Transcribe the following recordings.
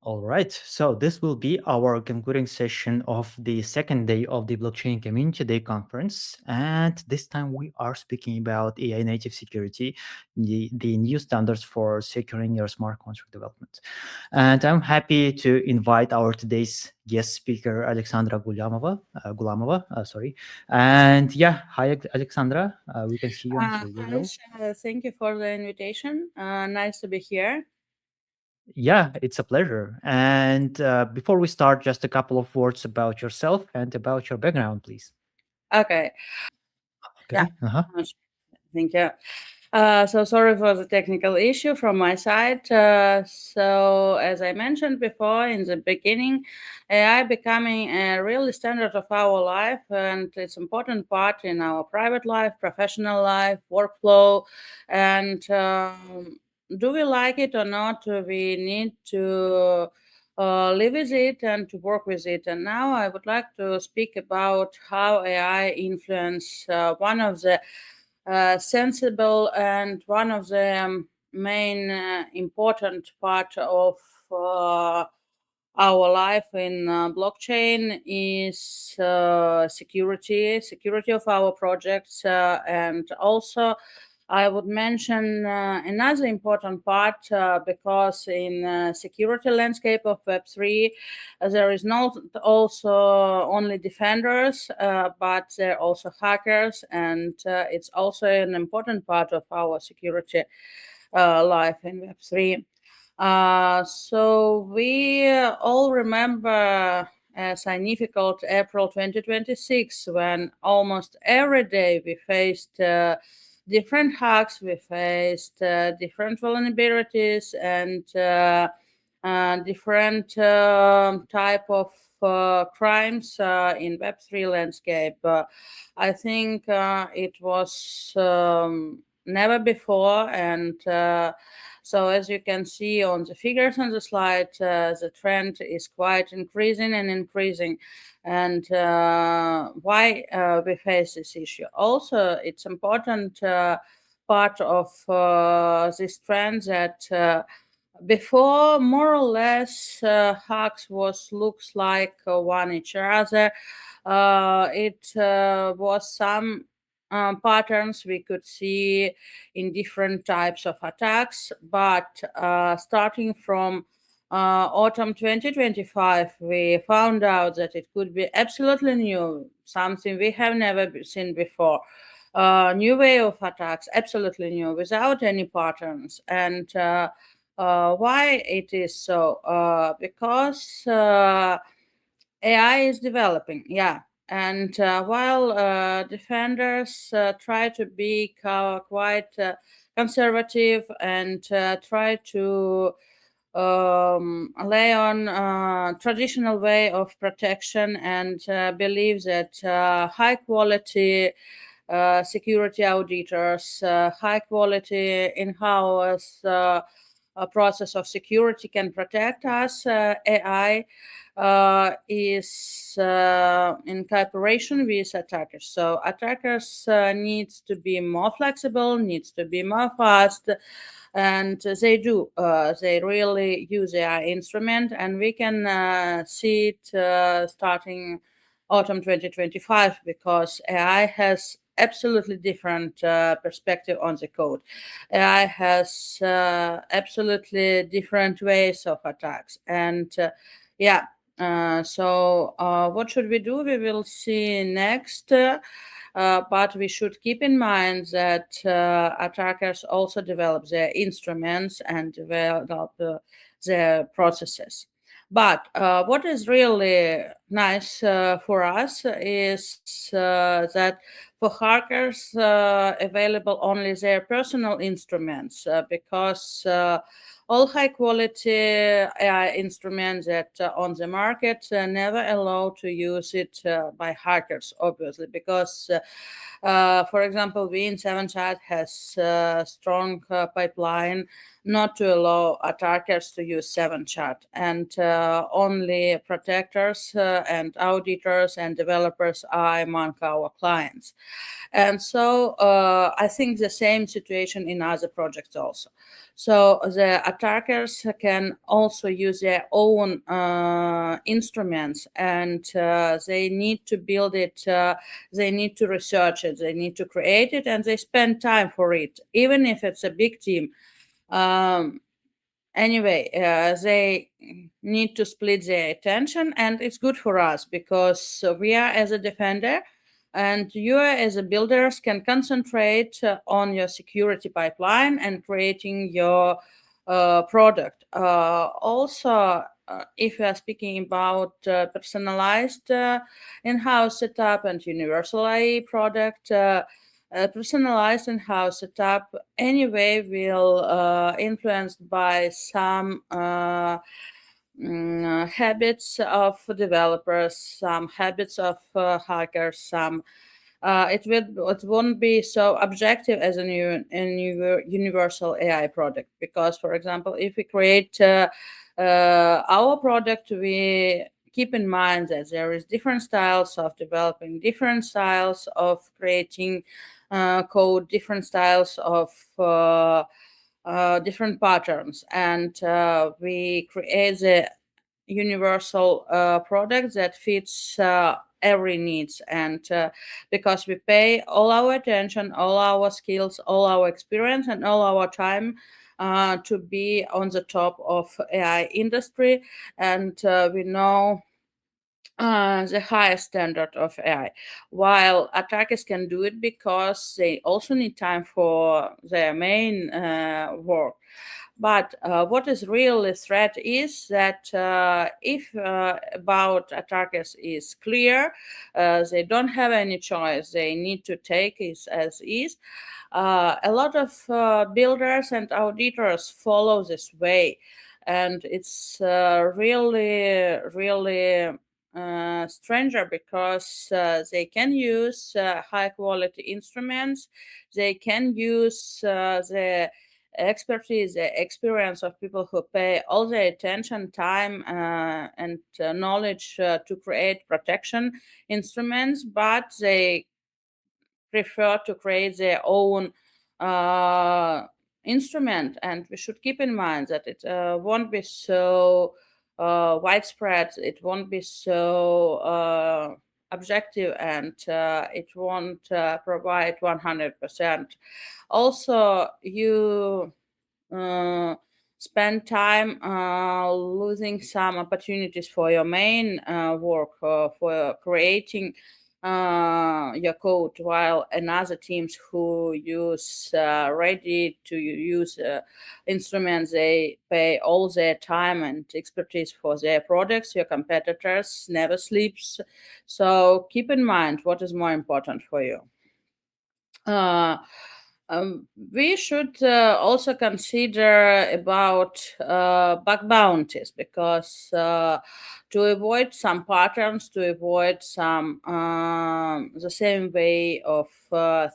All right, so this will be our concluding session of the second day of the Blockchain Community Day conference. And this time we are speaking about AI native security, the new standards for securing your smart contract development. And I'm happy to invite our today's guest speaker, Alexandra Gulamova, sorry. And yeah, hi, Alexandra. We can see you and hear you well. Thank you for the invitation. Nice to be here. Yeah, it's a pleasure. And before we start, just a couple of words about yourself and about your background, please. Okay. Yeah. Okay. Uh-huh. Thank you. So sorry for the technical issue from my side. So as I mentioned before in the beginning, AI becoming a really standard of our life, and it's important part in our private life, professional life, workflow, and do we like it or not? We need to live with it and to work with it. And now I would like to speak about how AI influence one of the sensible and one of the main important part of our life in blockchain is security of our projects, and also I would mention another important part because in security landscape of Web3, there is not also only defenders, but there are also hackers, and it's also an important part of our security life in Web3. So we all remember a significant April 2026 when almost every day we faced different hacks, we faced different vulnerabilities and different type of crimes in Web3 landscape. I think it was never before, and so as you can see on the figures on the slide, the trend is quite increasing and increasing. And why we face this issue? Also, it's important part of this trend that before more or less hacks was looks like one each other. It was some patterns we could see in different types of attacks, but starting from autumn 2025, we found out that it could be absolutely new, something we have never seen before. New way of attacks, absolutely new, without any patterns. And why it is so? Because AI is developing, yeah. And while defenders try to be quite conservative and try to lay on traditional way of protection and believe that high quality security auditors, high quality in-house process of security can protect us. AI is in cooperation with attackers. So attackers needs to be more flexible, needs to be more fast, and they do. They really use AI instrument, and we can see it starting autumn 2025 because AI has absolutely different perspective on the code. AI has absolutely different ways of attacks, and yeah. What should we do? We will see next. But we should keep in mind that attackers also develop their instruments and develop their processes. But what is really nice for us is that for hackers available only their personal instruments because all high quality AI instruments that on the market never allow to use it by hackers, obviously, because for example, we in SavantChat has a strong pipeline not to allow attackers to use SavantChat, and only protectors and auditors and developers are among our clients. And so I think the same situation in other projects also. So the attackers can also use their own instruments, and they need to build it, they need to research it, they need to create it, and they spend time for it, even if it's a big team. Um, anyway, they need to split their attention, and it's good for us because we are as a defender, and you as a builders can concentrate on your security pipeline and creating your product. Also, if we are speaking about personalized in-house setup and universal AI product, personalized in-house setup anyway will influenced by some habits of developers, some habits of hackers, some it won't be so objective as a universal AI product, because, for example, if we create our product, we keep in mind that there is different styles of developing, different styles of creating code, different styles of different patterns, and we create the universal product that fits every needs, and because we pay all our attention, all our skills, all our experience, and all our time to be on the top of AI industry, and we know the highest standard of AI. While attackers can do it because they also need time for their main work. But what is really a threat is that if about attackers is clear, they don't have any choice. They need to take it as is. A lot of builders and auditors follow this way, and it's really stranger because they can use high quality instruments, they can use the expertise, the experience of people who pay all their attention, time, and knowledge to create protection instruments, but they prefer to create their own uh, instrument. And we should keep in mind that it won't be so widespread, it won't be so objective, and it won't provide 100%. Also, you uh, spend time losing some opportunities for your main work, for creating your code, while another teams who use ready to use instruments, they pay all their time and expertise for their products. Your competitors never sleeps, so keep in mind what is more important for you. uh, we should also consider about bug bounties, because to avoid some patterns, to avoid some the same way of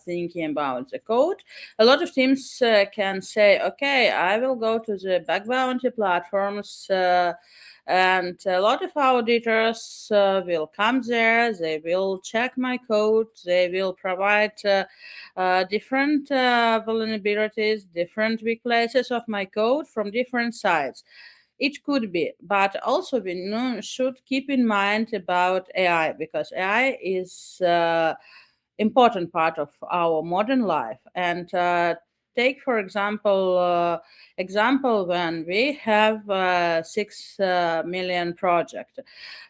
thinking about the code, a lot of teams can say, okay, I will go to the bug bounty platforms, and a lot of auditors will come there, they will check my code, they will provide different vulnerabilities, different weak places of my code from different sides. It could be, but also we should keep in mind about AI, because AI is important part of our modern life. And take for example when we have 6 million project.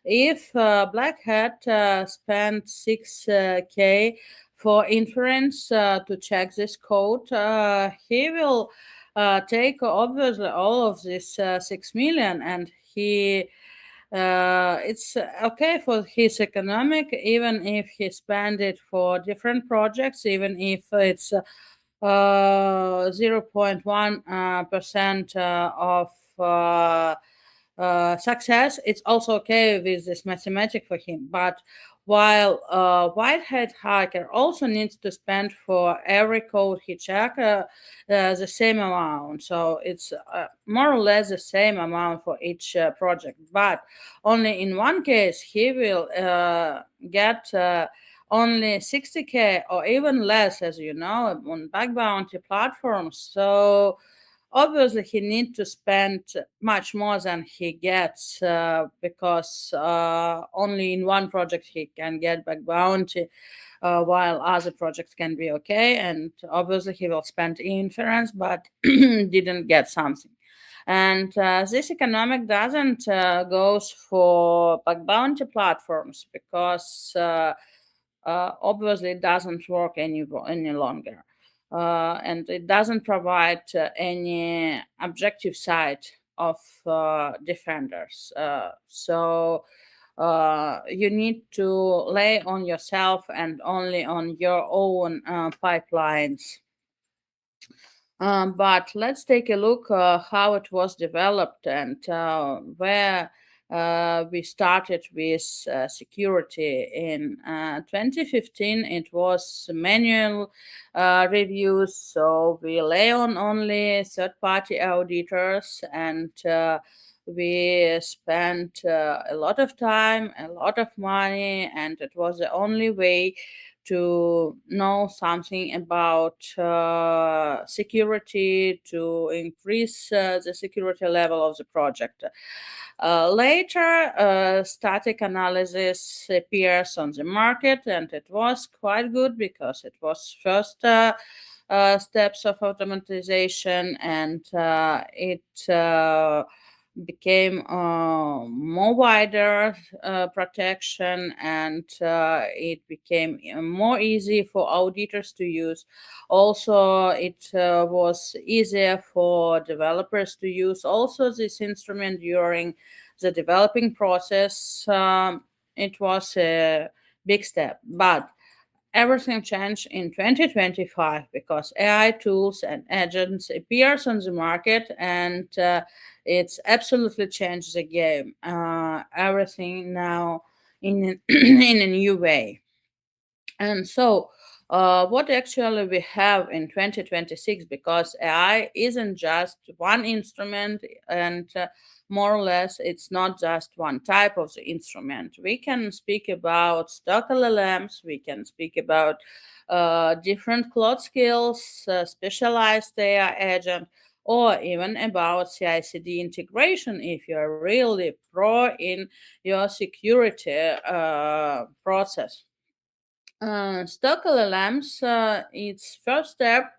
If Black Hat spent 6K for inference to check this code, he will take obviously all of this 6 million, and he it's okay for his economic, even if he spend it for different projects, even if it's 0.1% of success. It's also okay with this mathematic for him. But while white hat hacker also needs to spend for every code he check the same amount, so it's more or less the same amount for each project. But only in one case he will get only 60K or even less, as you know, on bug bounty platforms. So Obviously, he needs to spend much more than he gets because only in one project he can get back bounty, while other projects can be okay. And obviously, he will spend inference, but didn't get something. And this economic doesn't goes for bug bounty platforms because obviously it doesn't work any longer, and it doesn't provide any objective side of defenders. So you need to lay on yourself and only on your own pipelines. But let's take a look how it was developed and where we started with security. In 2015, it was manual reviews, so we lay on only third-party auditors, and we spent a lot of time, a lot of money, and it was the only way to know something about security, to increase the security level of the project. Later, static analysis appears on the market, and it was quite good because it was first steps of automatization, and it became more wider protection, and it became more easy for auditors to use. Also, it was easier for developers to use also this instrument during the developing process. It was a big step, but everything changed in 2025 because AI tools and agents appears on the market, and it's absolutely changed the game. Everything now in in a new way. And so, what actually we have in 2026, because AI isn't just one instrument, and more or less it's not just one type of the instrument. We can speak about stock LLMs, we can speak about different cloud skills, specialized AI agent, or even about CI/CD integration if you're really pro in your security process. Stock LLMs, it's first step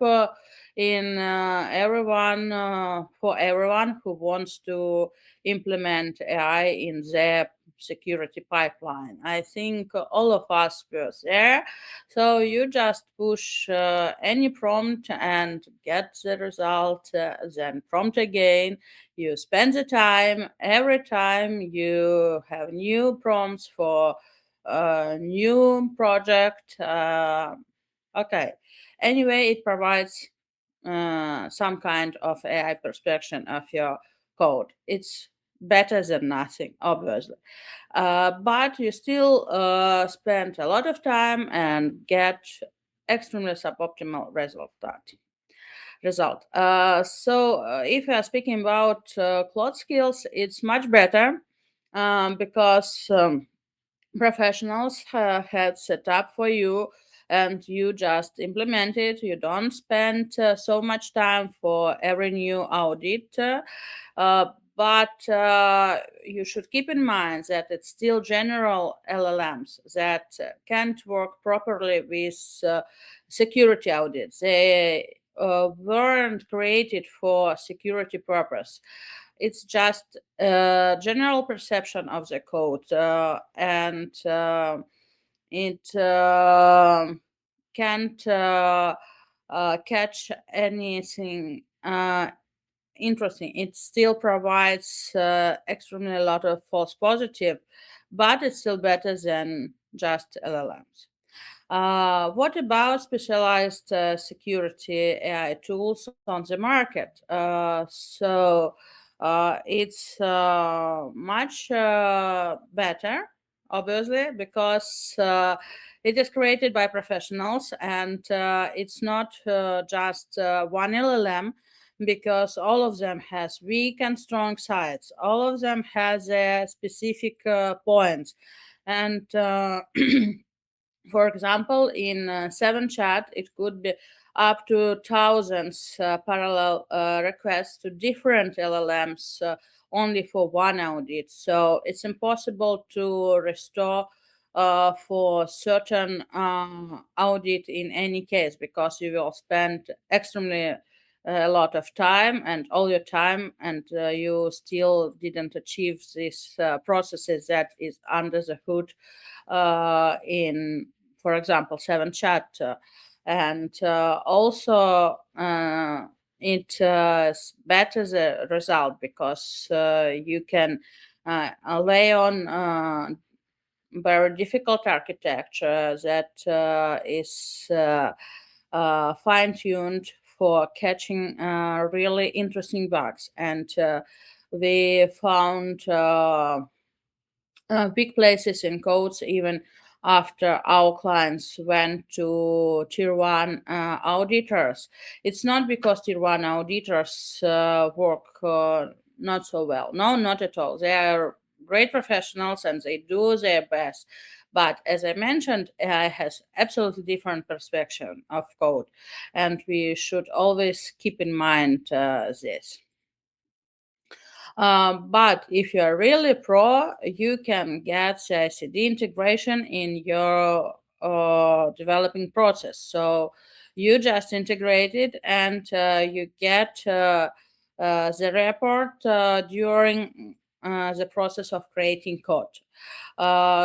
in everyone for everyone who wants to implement AI in their security pipeline. I think all of us were there. So you just push any prompt and get the result, then prompt again. You spend the time every time you have new prompts for new project. Okay. Anyway, it provides some kind of AI perspection of your code. It's better than nothing, obviously. But you still spend a lot of time and get extremely suboptimal result. So if you are speaking about cloud skills, it's much better because professionals had set up for you, and you just implement it. You don't spend so much time for every new audit, but you should keep in mind that it's still general LLMs that can't work properly with security audits. They weren't created for security purpose. It's just a general perception of the code, and it can't catch anything interesting. It still provides extremely a lot of false positive, but it's still better than just LLMs. What about specialized security AI tools on the market? It's much better, obviously, because it is created by professionals, and it's not just one LLM, because all of them has weak and strong sides. All of them has specific points, and for example, in SavantChat, it could be up to thousands parallel requests to different LLMs only for one audit. So it's impossible to restore for certain audit in any case, because you will spend extremely a lot of time and all your time, and you still didn't achieve these processes that is under the hood in, for example, SavantChat. And also it better the result, because you can lay on very difficult architecture that is fine tuned for catching really interesting bugs. And we found big places in codes even after our clients went to tier one auditors. It's not because tier one auditors work not so well. No, not at all. They are great professionals and they do their best. But as I mentioned, AI has absolutely different perspective of code, and we should always keep in mind this. But if you are really pro, you can get CI/CD integration in your developing process. So you just integrate it, and you get the report during the process of creating code.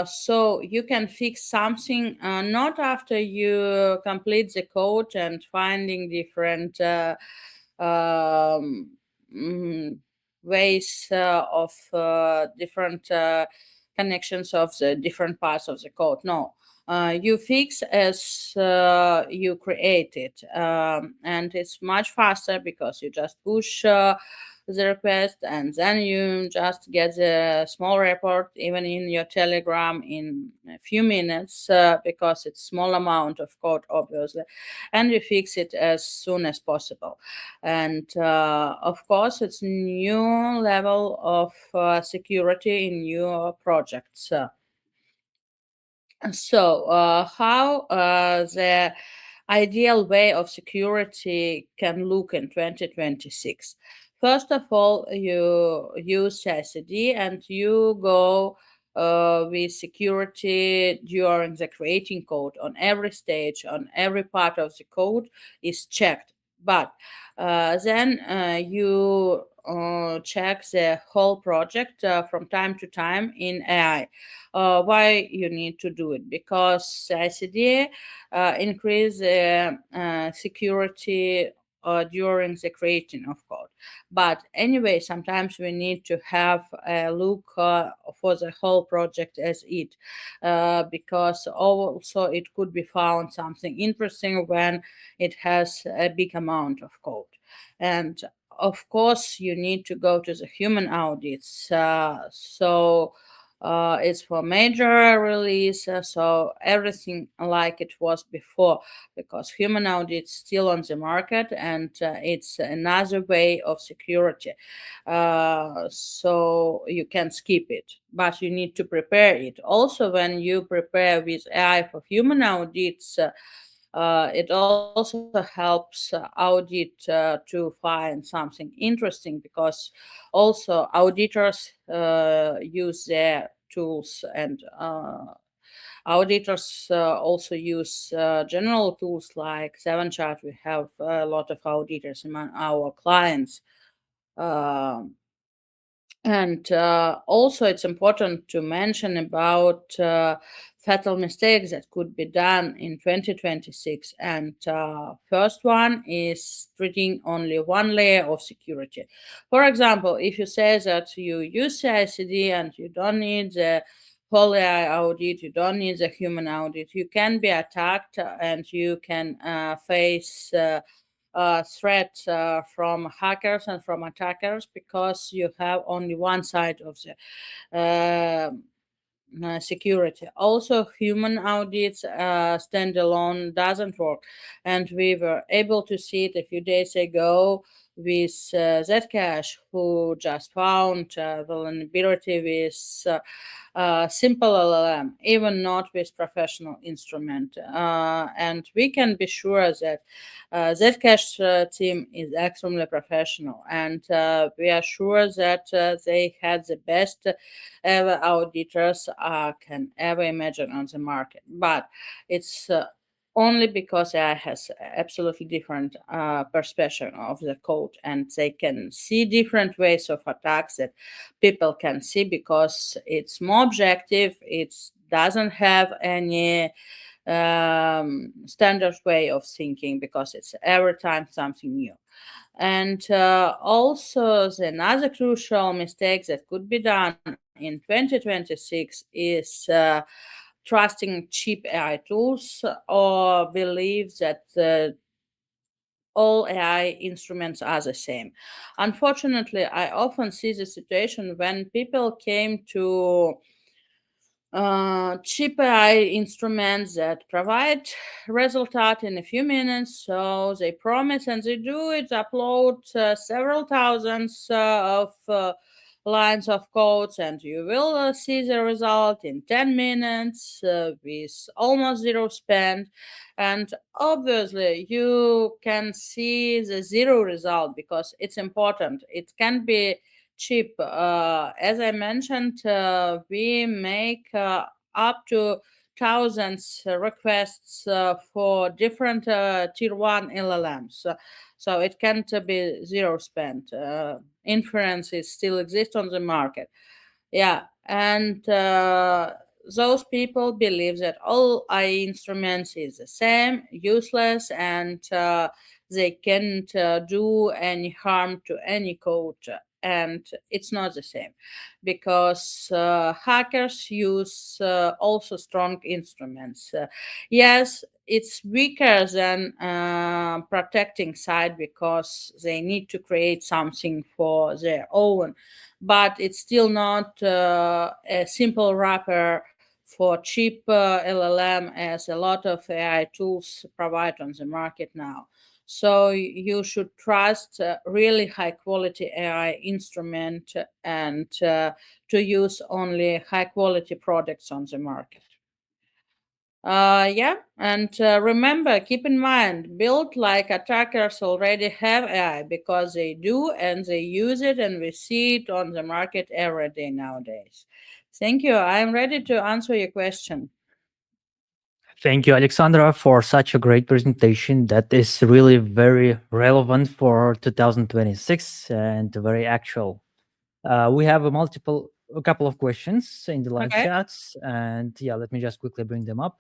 So you can fix something not after you complete the code and finding different um, mm, ways of different connections of the different parts of the code. No, you fix as you create it, and it's much faster because you just push the request and then you just get the small report even in your Telegram in a few minutes, because it's small amount of code obviously, and you fix it as soon as possible. And of course it's new level of security in your projects. So, how the ideal way of security can look in 2026? First of all, you use CICD and you go with security during the creating code. On every stage, on every part of the code is checked. But then you check the whole project from time to time in AI. Why you need to do it? Because ICD increase security during the creating of code. But anyway, sometimes we need to have a look for the whole project as it, because also it could be found something interesting when it has a big amount of code. And of course, you need to go to the human audits. So it's for major release, so everything like it was before, because human audit is still on the market, and it's another way of security. So you can skip it, but you need to prepare it. Also, when you prepare with AI for human audits, it also helps audit to find something interesting, because also auditors use their tools, and auditors also use general tools like SavantChat. We have a lot of auditors among our clients. Um and also, it's important to mention about fatal mistakes that could be done in 2026. And first one is treating only one layer of security. For example, if you say that you use CICD and you don't need the whole AI audit, you don't need the human audit, you can be attacked and you can face threats from hackers and from attackers, because you have only one side of the security. Also, human audits standalone doesn't work, and we were able to see it a few days ago with Zcash, who just found vulnerability with simple LLM, even not with professional instrument. And we can be sure that Zcash team is extremely professional, and we are sure that they had the best ever auditors can ever imagine on the market. But it's only because AI has absolutely different perspective of the code, and they can see different ways of attacks that people can see because it's more objective. It doesn't have any standard way of thinking because it's every time something new. And also, the another crucial mistake that could be done in 2026 is trusting cheap AI tools or believe that all AI instruments are the same. Unfortunately, I often see the situation when people came to cheap AI instruments that provide result in a few minutes. So they promise and they do it, upload several thousands of lines of codes, and you will see the result in 10 minutes with almost zero spend. And obviously, you can see the zero result because it's important. It can be cheap. As I mentioned, we make up to thousands requests for different tier one LLMs. So it can't be zero spent. Inferences still exist on the market. Yeah, and those people believe that all AI instruments is the same, useless, and they can't do any harm to any code. And it's not the same because hackers use also strong instruments. Yes, it's weaker than protecting side because they need to create something for their own, but it's still not a simple wrapper for cheap LLM as a lot of AI tools provide on the market now. So you should trust really high quality AI instrument and to use only high quality products on the market. Yeah, and remember, keep in mind, build like attackers already have AI because they do and they use it, and we see it on the market every day nowadays. Thank you. I'm ready to answer your question. Thank you, Alexandra, for such a great presentation that is really very relevant for 2026 and very actual. We have a couple of questions in the live Okay. chats, and yeah, let me just quickly bring them up.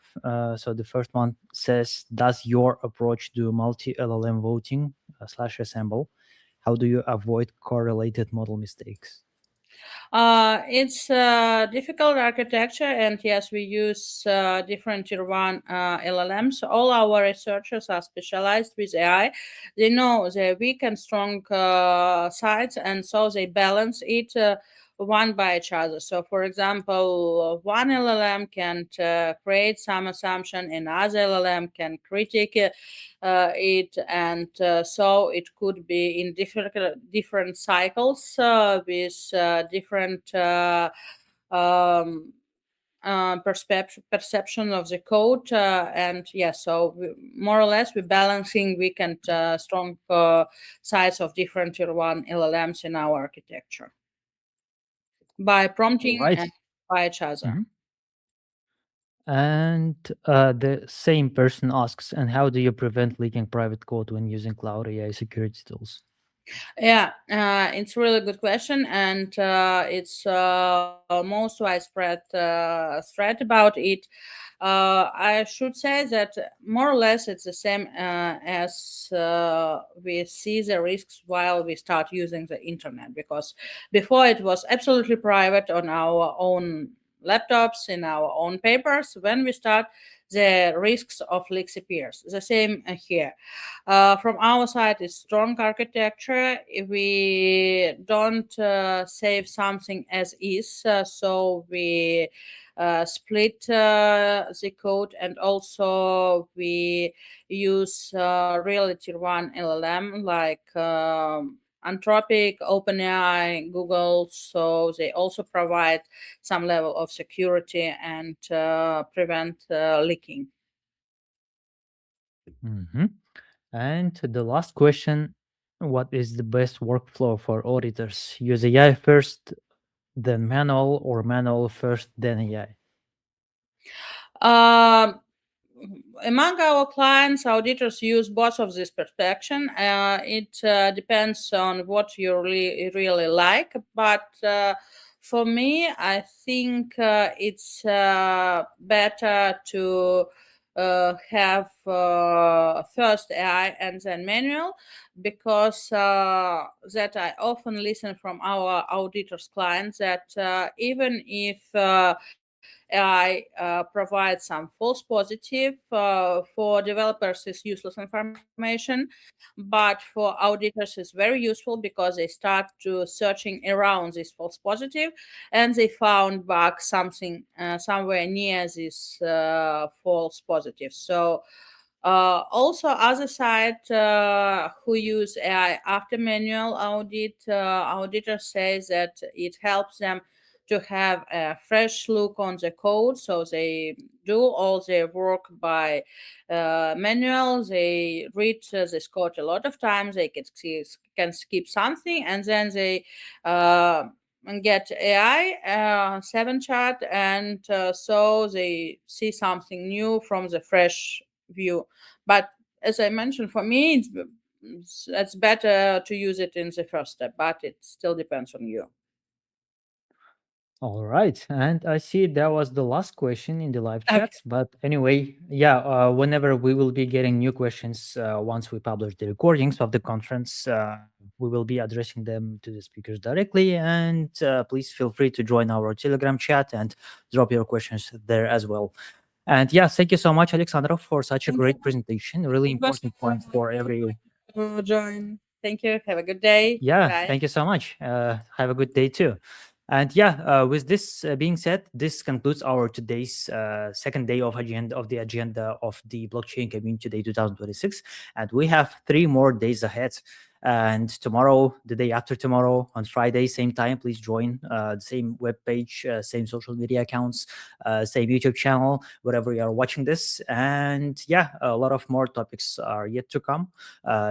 So the first one says, "Does your approach do multi LLM voting slash assemble? How do you avoid correlated model mistakes?" It's a difficult architecture, and yes, we use different tier one LLMs. All our researchers are specialized with AI. They know their weak and strong sides, and so they balance it. One by each other. So, for example, one LLM can create some assumption, another LLM can critique it, and so it could be in different cycles with different um, perception of the code, and yeah, so more or less we're balancing weak and strong sides of different tier one LLMs in our architecture by All prompting right. and by each other. Mhm. And the same person asks, "And how do you prevent leaking private code when using cloud AI security tools?" Yeah, it's a really good question, and it's most widespread threat about it. I should say that more or less it's the same as we see the risks while we start using the internet, because before it was absolutely private on our own laptops in our own papers. When we start the risks of leaks appears. The same here. From our side, it's strong architecture. If we don't save something as is, so we split the code, and also we use really tier one LLM like Anthropic, OpenAI, Google. So they also provide some level of security and prevent leaking. Mhm. And the last question, what is the best workflow for auditors? Use AI first, then manual, or manual first, then AI? Um, Among our clients, auditors use both of this perspection. It depends on what you really like, but for me, I think it's better to have first AI and then manual, because that I often listen from our auditors clients that even if AI provides some false positive. For developers, it's useless information, but for auditors, it's very useful because they start to searching around this false positive, and they found back something somewhere near this false positive. So also, other side who use AI after manual audit, auditor says that it helps them to have a fresh look on the code. So they do all their work by manual. They read this code a lot of times. They can skip something, and then they get AI, SavantChat, and so they see something new from the fresh view. But as I mentioned, for me, it's better to use it in the first step, but it still depends on you. All right. And I see that was the last question in the live Okay. chat. But anyway, yeah, whenever we will be getting new questions, once we publish the recordings of the conference, we will be addressing them to the speakers directly. And please feel free to join our Telegram chat and drop your questions there as well. And yeah, thank you so much, Alexandra, for such a Thank you. great presentation. Really It was important point for every. to join. Thank you. Have a good day. Yeah, Bye. thank you so much. Have a good day too. And yeah, with this being said, this concludes our today's second day of the agenda of the Blockchain Community Day 2026, and we have 3 more days ahead. And tomorrow, the day after tomorrow, on Friday, same time, please join the same webpage, same social media accounts, same YouTube channel, wherever you are watching this. And yeah, a lot of more topics are yet to come.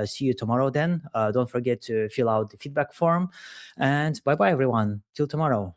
See you tomorrow then. Don't forget to fill out the feedback form. And bye bye, everyone. Till tomorrow.